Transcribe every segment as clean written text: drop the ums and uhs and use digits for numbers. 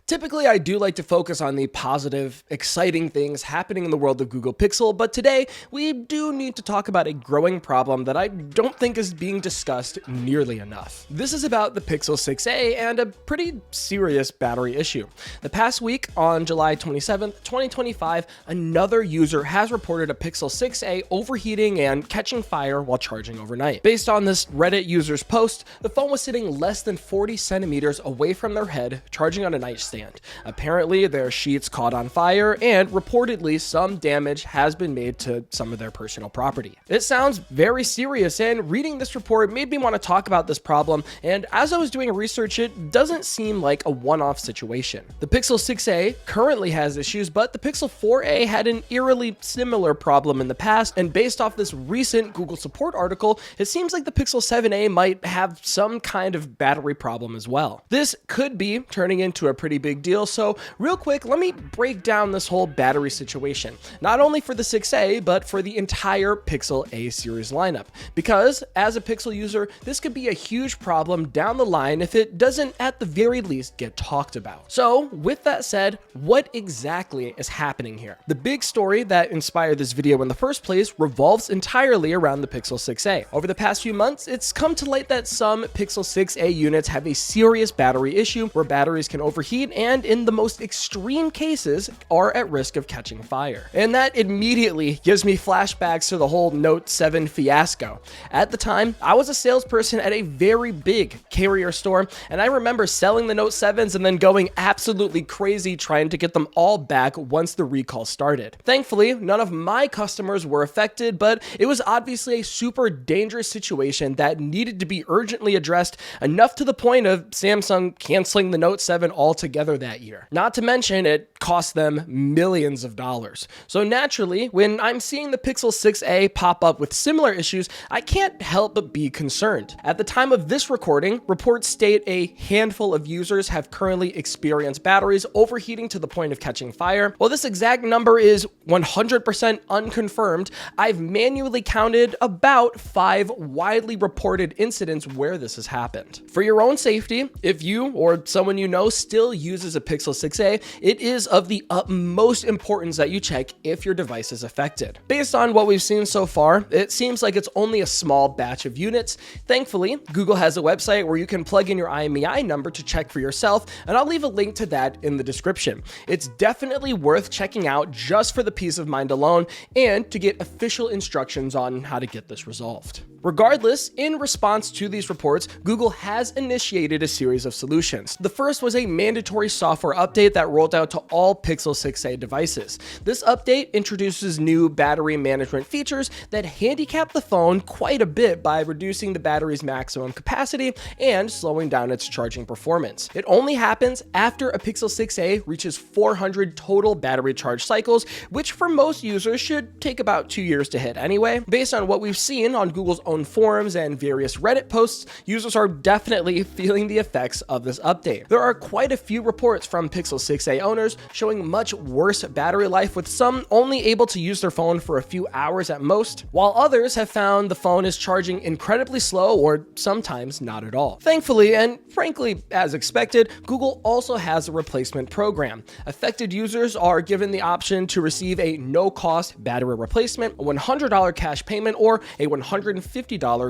Typically, I do like to focus on the positive, exciting things happening in the world of Google Pixel, but today we do need to talk about a growing problem that I don't think is being discussed nearly enough. This is about the Pixel 6a and a pretty serious battery issue. The past week, on July 27th, 2025, another user has reported a Pixel 6a overheating and catching fire while charging overnight. Based on this Reddit user's post, the phone was sitting less than 40 centimeters away from their head, charging on a nightstand. Apparently, their sheets caught on fire, and reportedly, some damage has been made to some of their personal property. It sounds very serious, and reading this report made me want to talk about this problem, and as I was doing research, it doesn't seem like a one-off situation. The Pixel 6a currently has issues, but the Pixel 4a had an eerily similar problem in the past, and based off this recent Google support article, it seems like the Pixel 7a might have some kind of battery problem as well. This could be turning into a pretty big deal, so real quick, let me break down this whole battery situation, not only for the 6a, but for the entire Pixel A series lineup, because as a Pixel user, this could be a huge problem down the line if it doesn't at the very least get talked about. So with that said, what exactly is happening here? The big story that inspired this video in the first place revolves entirely around the Pixel 6a. Over the past few months, it's come to light that some Pixel 6a units have a serious battery issue where batteries can overheat and in the most extreme cases are at risk of catching fire. And that immediately gives me flashbacks to the whole Note 7 fiasco. At the time, I was a salesperson at a very big carrier store, and I remember selling the Note 7s and then going absolutely crazy trying to get them all back once the recall started. Thankfully, none of my customers were affected, but it was obviously a super dangerous situation that needed to be urgently addressed, enough to the point of Samsung canceling the Note 7 altogether that year. Not to mention, it cost them millions of dollars. So naturally, when I'm seeing the Pixel 6a pop up with similar issues, I can't help but be concerned. At the time of this recording, reports state a handful of users have currently experienced batteries overheating to the point of catching fire. While this exact number is 100% unconfirmed, I've manually counted about 5 widely reported incidents where this has happened. For your own safety, if you or someone you know still uses a Pixel 6a, it is of the utmost importance that you check if your device is affected. Based on what we've seen so far, it seems like it's only a small batch of units. Thankfully, Google has a website where you can plug in your IMEI number to check for yourself, and I'll leave a link to that in the description. It's definitely worth checking out just for the peace of mind alone and to get official instructions on how to get this resolved. Regardless, in response to these reports, Google has initiated a series of solutions. The first was a mandatory software update that rolled out to all Pixel 6a devices. This update introduces new battery management features that handicap the phone quite a bit by reducing the battery's maximum capacity and slowing down its charging performance. It only happens after a Pixel 6a reaches 400 total battery charge cycles, which for most users should take about 2 years to hit anyway. Based on what we've seen on Google's own forums and various Reddit posts, users are definitely feeling the effects of this update. There are quite a few reports from Pixel 6a owners showing much worse battery life, with some only able to use their phone for a few hours at most, while others have found the phone is charging incredibly slow or sometimes not at all. Thankfully, and frankly as expected, Google also has a replacement program. Affected users are given the option to receive a no-cost battery replacement, a $100 cash payment, or a $150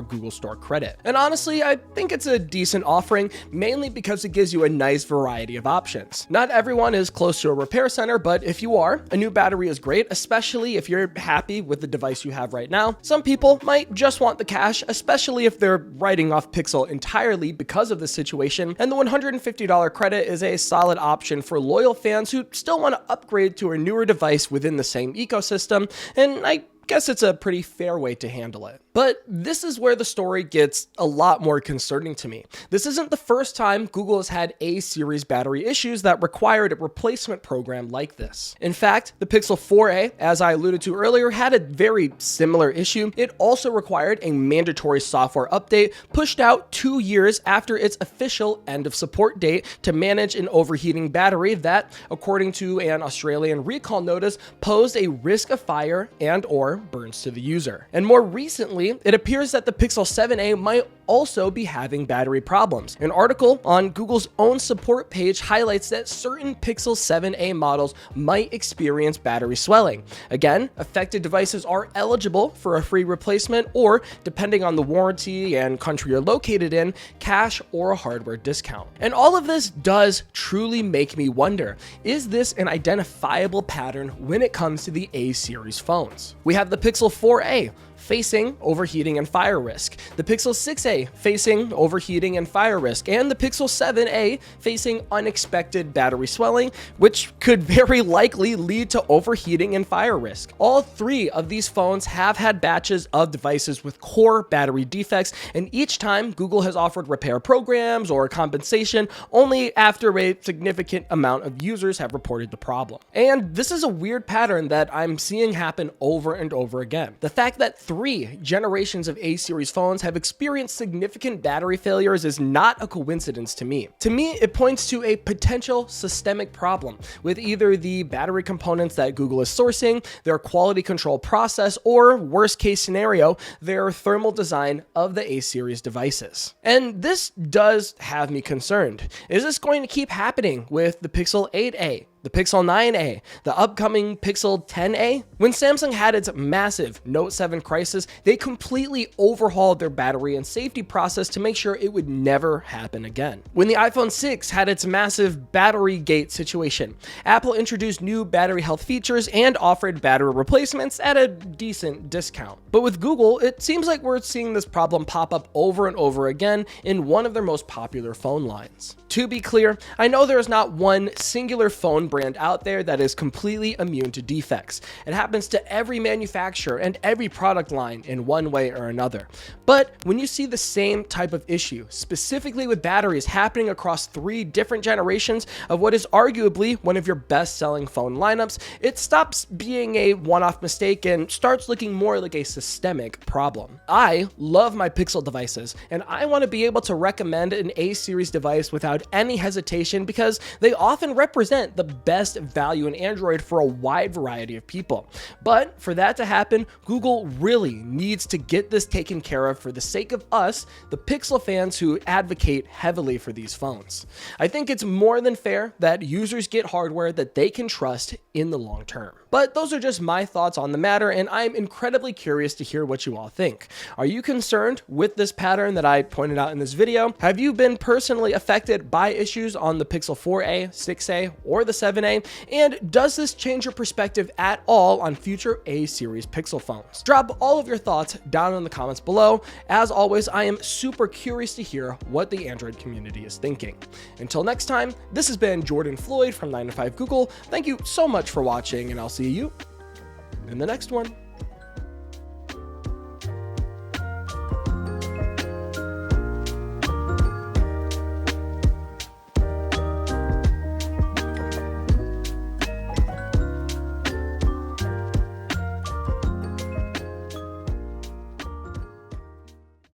Google Store credit. And honestly, I think it's a decent offering, mainly because it gives you a nice variety of options. Not everyone is close to a repair center, but if you are, a new battery is great, especially if you're happy with the device you have right now. Some people might just want the cash, especially if they're writing off Pixel entirely because of the situation, and the $150 credit is a solid option for loyal fans who still want to upgrade to a newer device within the same ecosystem, and I guess it's a pretty fair way to handle it. But this is where the story gets a lot more concerning to me. This isn't the first time Google has had A-series battery issues that required a replacement program like this. In fact, the Pixel 4a, as I alluded to earlier, had a very similar issue. It also required a mandatory software update pushed out 2 years after its official end of support date to manage an overheating battery that, according to an Australian recall notice, posed a risk of fire and/or burns to the user. And more recently, it appears that the Pixel 7a might also be having battery problems. An article on Google's own support page highlights that certain Pixel 7a models might experience battery swelling. Again, affected devices are eligible for a free replacement or, depending on the warranty and country you're located in, cash or a hardware discount. And all of this does truly make me wonder, is this an identifiable pattern when it comes to the A series phones? We have the Pixel 4a facing overheating and fire risk, the Pixel 6a facing overheating and fire risk, and the Pixel 7a facing unexpected battery swelling, which could very likely lead to overheating and fire risk. All three of these phones have had batches of devices with core battery defects, and each time Google has offered repair programs or compensation only after a significant amount of users have reported the problem. And this is a weird pattern that I'm seeing happen over and over again. The fact that 3 generations of A series phones have experienced significant battery failures is not a coincidence to me. To me, it points to a potential systemic problem with either the battery components that Google is sourcing, their quality control process, or worst case scenario, their thermal design of the A series devices. And this does have me concerned. Is this going to keep happening with the Pixel 8a? The Pixel 9a, the upcoming Pixel 10a? When Samsung had its massive Note 7 crisis, they completely overhauled their battery and safety process to make sure it would never happen again. When the iPhone 6 had its massive battery gate situation, Apple introduced new battery health features and offered battery replacements at a decent discount. But with Google, it seems like we're seeing this problem pop up over and over again in one of their most popular phone lines. To be clear, I know there is not one singular phone brand out there that is completely immune to defects. It happens to every manufacturer and every product line in one way or another. But when you see the same type of issue, specifically with batteries happening across 3 different generations of what is arguably one of your best-selling phone lineups, it stops being a one-off mistake and starts looking more like a systemic problem. I love my Pixel devices, and I want to be able to recommend an A series device without any hesitation because they often represent the best value in Android for a wide variety of people. But for that to happen, Google really needs to get this taken care of for the sake of us, the Pixel fans who advocate heavily for these phones. I think it's more than fair that users get hardware that they can trust in the long term. But those are just my thoughts on the matter, and I'm incredibly curious to hear what you all think. Are you concerned with this pattern that I pointed out in this video? Have you been personally affected by issues on the Pixel 4a, 6a, or the 7a? And does this change your perspective at all on future A series Pixel phones? Drop all of your thoughts down in the comments below. As always, I am super curious to hear what the Android community is thinking. Until next time, this has been Jordan Floyd from 9to5 Google. Thank you so much for watching, and I'll see you in the next one.